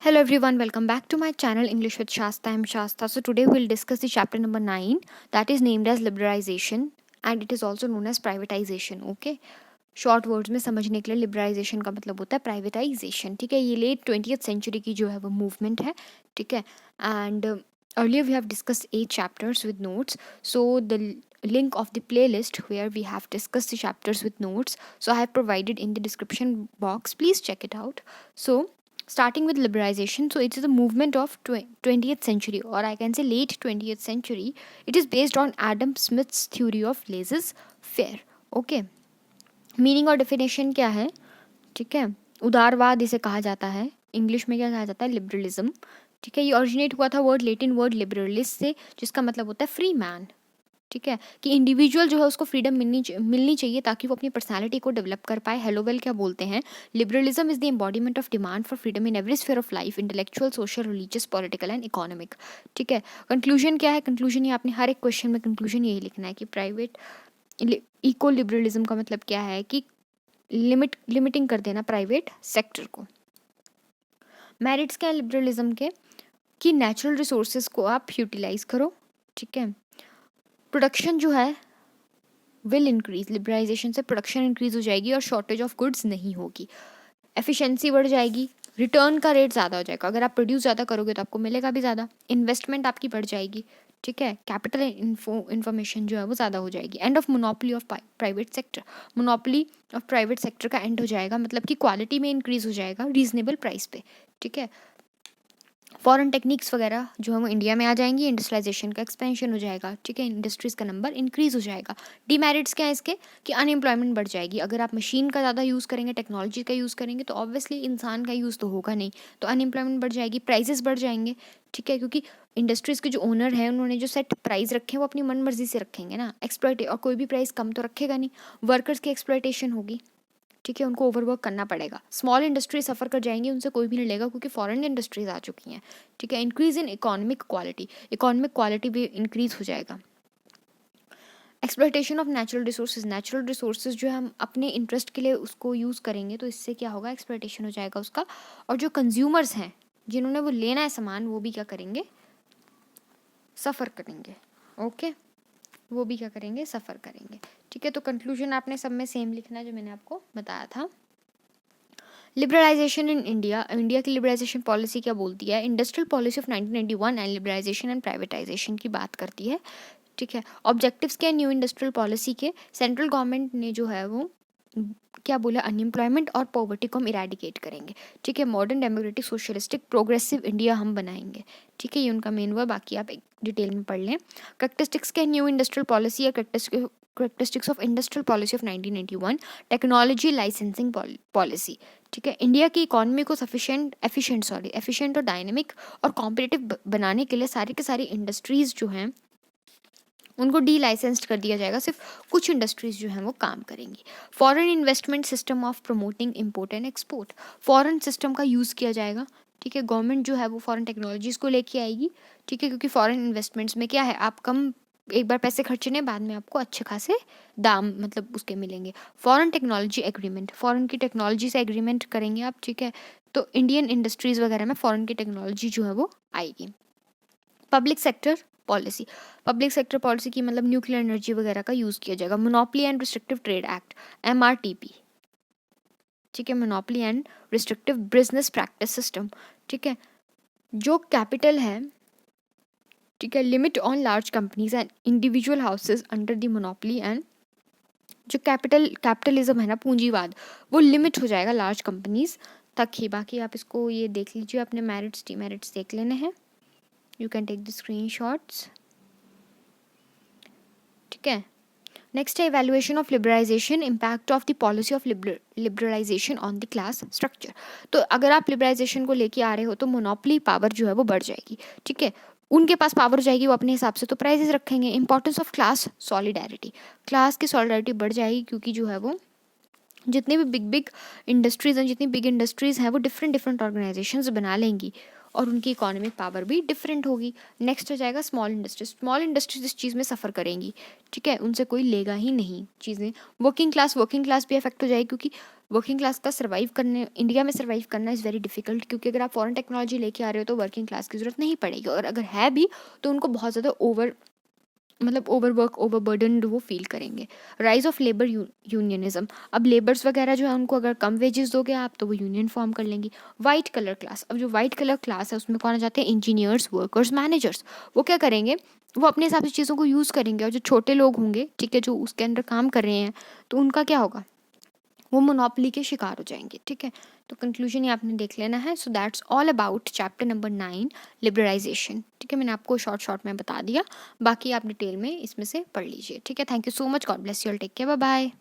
Hello everyone, welcome back to my channel English with Shasta. I'm Shasta. So today we'll discuss the chapter number 9 that is named as liberalization and it is also known as privatization. Okay, short words में समझने के लिए liberalisation का मतलब होता है privatisation. ठीक है, ये लेट 20th सेंचुरी की जो है वो मूवमेंट है. ठीक है, and earlier we have discussed 8 chapters with notes, so the link of the playlist where we have discussed the chapters with notes, so I have provided in the description box. Please check it out. So starting with liberalization, so it is a movement of 20th century, or I can say late 20th century. It is based on Adam Smith's theory of laissez-faire. Okay, meaning और definition क्या है? ठीक है, उदारवाद इसे कहा जाता है. English में क्या कहा जाता है? लिबरलिज्म. ठीक है, ये ओरिजिनेट हुआ था वर्ड लेटिन वर्ड लिबरलिस्ट से, जिसका मतलब होता है फ्री मैन. ठीक है, कि इंडिविजुअल जो है उसको फ्रीडम मिलनी चाहिए ताकि वो अपनी पर्सनालिटी को डेवलप कर पाए. हेलोवेल क्या बोलते हैं? Liberalism is the embodiment of demand for freedom in every sphere of life, intellectual, social, religious, political and economic. ठीक है, कंक्लूजन क्या है? कंक्लूजन ये आपने हर एक क्वेश्चन में कंक्लूजन यही लिखना है कि प्राइवेट इको लिबरलिज्म का मतलब क्या है कि लिमिटिंग कर देना प्राइवेट सेक्टर को. मेरिट्स क्या है लिबरलिज्म के? कि नेचुरल रिसोर्सेज को आप यूटिलाइज करो. ठीक है, प्रोडक्शन जो है विल इंक्रीज. लिबरलाइजेशन से प्रोडक्शन इंक्रीज हो जाएगी और शॉर्टेज ऑफ गुड्स नहीं होगी. एफिशिएंसी बढ़ जाएगी, रिटर्न का रेट ज़्यादा हो जाएगा. अगर आप प्रोड्यूस ज़्यादा करोगे तो आपको मिलेगा भी ज़्यादा. इन्वेस्टमेंट आपकी बढ़ जाएगी. ठीक है, कैपिटल इन्फॉर्मेशन जो है वो ज़्यादा हो जाएगी. End of monopoly of private sector. Monopoly of private sector का एंड हो जाएगा, मतलब कि क्वालिटी में इंक्रीज हो जाएगा रीजनेबल प्राइस पे. ठीक है, फॉरेन टेक्निक्स वगैरह जो है वो इंडिया में आ जाएंगी. इंडस्ट्रियलाइजेशन का एक्सपेंशन हो जाएगा. ठीक है, इंडस्ट्रीज़ का नंबर इंक्रीज़ हो जाएगा. डीमेरिट्स क्या है इसके? कि अनएम्प्लॉयमेंट बढ़ जाएगी. अगर आप मशीन का ज़्यादा यूज़ करेंगे, टेक्नोलॉजी का यूज़ करेंगे तो ऑब्वियसली इंसान का यूज़ तो होगा नहीं, तो अनएम्प्लॉयमेंट बढ़ जाएगी. प्राइजेस बढ़ जाएंगे. ठीक है, क्योंकि इंडस्ट्रीज़ के जो ओनर हैं उन्होंने जो सेट प्राइस रखे हैं वो अपनी मन मर्जी से रखेंगे ना. एक्सप्लॉइट, और कोई भी प्राइस कम तो रखेगा नहीं. वर्कर्स की एक्सप्लॉइटेशन होगी. ठीक है, उनको ओवरवर्क करना पड़ेगा. स्मॉल इंडस्ट्री सफ़र कर जाएंगी, उनसे कोई भी नहीं लेगा क्योंकि फॉरेन इंडस्ट्रीज आ चुकी हैं. ठीक है, increase in economic quality. Economic quality भी इंक्रीज हो जाएगा. Exploitation of natural resources. Natural resources जो है हम अपने इंटरेस्ट के लिए उसको यूज़ करेंगे तो इससे क्या होगा? एक्सप्लॉइटेशन हो जाएगा उसका. और जो कंज्यूमर्स हैं जिन्होंने वो लेना है सामान, वो भी क्या करेंगे? सफ़र करेंगे. ओके, वो भी क्या करेंगे? सफ़र करेंगे. ठीक है, तो कंक्लूजन आपने सब में सेम लिखना है जो मैंने आपको बताया था. Liberalisation in India. इंडिया की लिबरलाइजेशन पॉलिसी क्या बोलती है? Industrial policy of 1991 and liberalisation and privatisation की बात करती है. ठीक है, ऑब्जेक्टिव्स क्या है न्यू इंडस्ट्रियल पॉलिसी के? सेंट्रल गवर्नमेंट ने जो है वो क्या बोला? अनएम्प्लॉयमेंट और पॉवर्टी को हम इरेडिकेट करेंगे. ठीक है, modern democratic socialistic progressive India हम बनाएंगे. ठीक है, ये उनका मेन वर्ड, बाकी आप डिटेल में पढ़ लें. करेक्टरिस्टिक्स क्या है न्यू इंडस्ट्रियल पॉलिसी या characteristics of industrial policy of 1991? Technology licensing policy. ठीक है, इंडिया की इकोनॉमी को एफिशिएंट और डायनेमिक और कॉम्पिटिटिव बनाने के लिए सारी के सारी इंडस्ट्रीज़ जो हैं उनको डी लाइसेंस्ड कर दिया जाएगा. सिर्फ कुछ इंडस्ट्रीज जो हैं वो काम करेंगी. Foreign investment system of promoting import and export. Foreign system का यूज़ किया जाएगा. ठीक है, गवर्नमेंट जो है वो फॉरेन टेक्नोलॉजीज़ को लेके आएगी. ठीक है, क्योंकि फॉरेन इन्वेस्टमेंट्स में क्या है? आप कम एक बार पैसे खर्चने, बाद में आपको अच्छे खासे दाम मतलब उसके मिलेंगे. Foreign technology agreement. फॉरेन की टेक्नोलॉजी से एग्रीमेंट करेंगे आप. ठीक है, तो इंडियन इंडस्ट्रीज़ वगैरह में फॉरेन की टेक्नोलॉजी जो है वो आएगी. Public sector policy. Public sector policy की मतलब न्यूक्लियर एनर्जी वगैरह का यूज़ किया जाएगा. Monopoly and restrictive trade act, MRTP. ठीक है, monopoly and restrictive business practice system. ठीक है, जो कैपिटल है, ठीक है, limit on large companies and individual houses under the monopoly. And जो कैपिटलिज्म है ना, पूंजीवाद, वो लिमिट हो जाएगा लार्ज कंपनीज तक ही. बाकी आप इसको ये देख लीजिए, अपने मेरिट्स डीमेरिट्स देख लेने हैं. You can take the screenshots. ठीक है, नेक्स्ट है evaluation of liberalisation, impact of the policy of liberalisation on the class structure. तो अगर आप लिबरलाइजेशन को लेके आ रहे हो तो मोनोपोली पावर जो है वो बढ़ जाएगी. ठीक है, उनके पास पावर हो जाएगी, वो अपने हिसाब से तो प्राइजेस रखेंगे. Importance of class solidarity. Class की सॉलिडारिटी बढ़ जाएगी क्योंकि जो है वो जितने भी बिग इंडस्ट्रीज़ हैं, जितनी बिग इंडस्ट्रीज़ हैं वो डिफरेंट ऑर्गेनाइजेशंस बना लेंगी और उनकी इकोनॉमिक पावर भी डिफरेंट होगी। नेक्स्ट हो जाएगा स्मॉल इंडस्ट्रीज। स्मॉल इंडस्ट्रीज इस चीज़ में सफ़र करेंगी, ठीक है, उनसे कोई लेगा ही नहीं चीज़ें। वर्किंग क्लास भी अफेक्ट हो जाएगी, क्योंकि वर्किंग क्लास का सर्वाइव करने, इंडिया में सर्वाइव करना इज़ वेरी डिफिकल्ट, क्योंकि अगर आप फॉरेन टेक्नोलॉजी लेके आ रहे हो तो वर्किंग क्लास की ज़रूरत नहीं पड़ेगी, और अगर है भी तो उनको बहुत ज़्यादा ओवरवर्क, ओवरबर्डन वो फील करेंगे। Rise of labour unionism. अब लेबर्स वगैरह जो है उनको अगर कम वेजेस दोगे आप तो वो यूनियन फॉर्म कर लेंगी। White colour class. अब जो वाइट कलर क्लास है उसमें कौन आ जाते हैं? Engineers, workers, managers. वो क्या करेंगे? वो अपने हिसाब से चीज़ों को यूज़ करेंगे, और जो छोटे लोग होंगे, ठीक है, जो उसके अंडर काम कर रहे हैं, तो उनका क्या होगा? वो मोनोपोली के शिकार हो जाएंगे, ठीक है। तो कंक्लूजन ये आपने देख लेना है। So that's all about chapter number 9 liberalisation, ठीक है। मैंने आपको शॉर्ट में बता दिया, बाकी आप डिटेल में इसमें से पढ़ लीजिए, ठीक है। Thank you so much, God bless you all, take care, bye bye.